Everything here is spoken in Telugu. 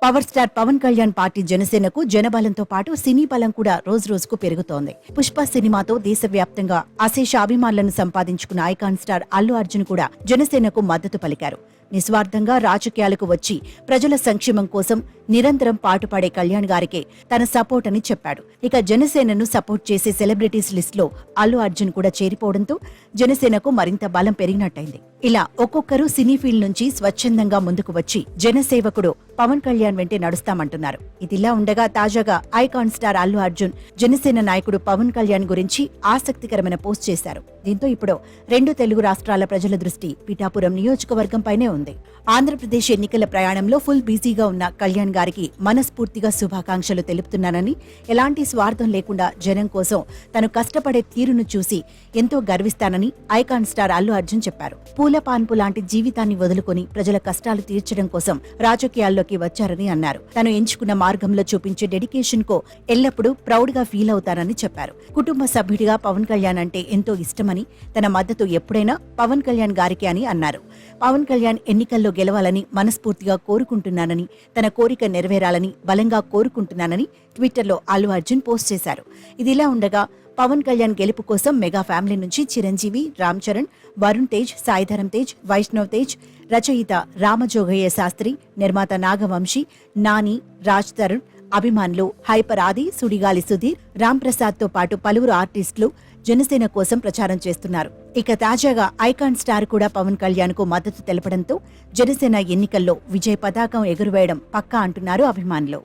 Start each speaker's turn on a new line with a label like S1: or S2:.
S1: Power star Pawan Kalyan party జనసేనకు జనబలంతో పాటు సినీ బలం కూడా రోజురోజుకు పెరుగుతోంది. పుష్ప సినిమాతో దేశవ్యాప్తంగా అశేష అభిమానులను సంపాదించుకున్న ఐకాన్ స్టార్ అల్లు అర్జున్ కూడా జనసేనకు మద్దతు పలికారు. నిస్వార్థంగా రాజకీయాలకు వచ్చి ప్రజల సంక్షేమం కోసం నిరంతరం పాటుపడే కళ్యాణ్ గారికే తన సపోర్ట్ అని చెప్పాడు. ఇక జనసేనను సపోర్ట్ చేసే సెలబ్రిటీస్ లిస్ట్ లో అల్లు అర్జున్ కూడా చేరిపోవడంతో జనసేనకు మరింత బలం పెరిగినట్టయింది. ఇలా ఒక్కొక్కరు సినీ ఫీల్డ్ నుంచి స్వచ్ఛందంగా ముందుకు వచ్చి జనసేవకుడు పవన్ కళ్యాణ్ వెంటే నడుస్తామంటున్నారు. ఇదిలా ఉండగా తాజాగా ఐకాన్ స్టార్ అల్లు అర్జున్ జనసేన నాయకుడు పవన్ కళ్యాణ్ గురించి ఆసక్తికరమైన పోస్ట్ చేశారు. దీంతో ఇప్పుడు 2 తెలుగు రాష్ట్రాల ప్రజల దృష్టి పిఠాపురం నియోజకవర్గంపైనే ఉంది. ఆంధ్రప్రదేశ్ ఎన్నికల ప్రయాణంలో ఫుల్ బిజీగా ఉన్న కళ్యాణ్ గారికి మనస్ఫూర్తిగా శుభాకాంక్షలు తెలుపుతున్నానని, ఎలాంటి స్వార్థం లేకుండా జనం కోసం తను కష్టపడే తీరును చూసి ఎంతో గర్విస్తానని ఐకాన్ స్టార్ అల్లు అర్జున్ చెప్పారు. పూలపాన్పు లాంటి జీవితాన్ని వదులుకొని ప్రజల కష్టాలు తీర్చడం కోసం రాజకీయాల్లోకి వచ్చారని అన్నారు. తను ఎంచుకున్న మార్గంలో చూపించే డెడికేషన్ కు ఎల్లప్పుడూ ప్రౌడ్ గా ఫీల్ అవుతానని చెప్పారు. కుటుంబ సభ్యుడిగా పవన్ కళ్యాణ్ అంటే ఎంతో ఇష్టమని, తన మద్దతు ఎప్పుడైనా పవన్ కళ్యాణ్ గారికి అని అన్నారు. పవన్ కళ్యాణ్ ఎన్నికల్లో గెలవాలని మనస్ఫూర్తిగా కోరుకుంటున్నానని, తన కోరిక నెరవేరాలని బలంగా కోరుకుంటున్నానని ట్విట్టర్లో అల్లు అర్జున్ పోస్ట్ చేశారు. ఇదిలా ఉండగా పవన్ కళ్యాణ్ గెలుపు కోసం మెగా ఫ్యామిలీ నుంచి చిరంజీవి, రామ్ చరణ్, వరుణ్ తేజ్, సాయిధరం తేజ్, వైష్ణవ్ తేజ్, రచయిత రామజోగయ్య శాస్త్రి, నిర్మాత నాగవంశీ, నాని, రాజ్ తరుణ్, అభిమానులు హైపర్ ఆది, సుడిగాలి సుధీర్, రామ్ ప్రసాద్ తో పాటు పలువురు ఆర్టిస్టులు జనసేన కోసం ప్రచారం చేస్తున్నారు. ఇక తాజాగా ఐకాన్ స్టార్ కూడా పవన్ కళ్యాణ్ కు మద్దతు తెలపడంతో జనసేన ఎన్నికల్లో విజయ పతాకం ఎగురవేయడం పక్కా అంటున్నారు అభిమానులు.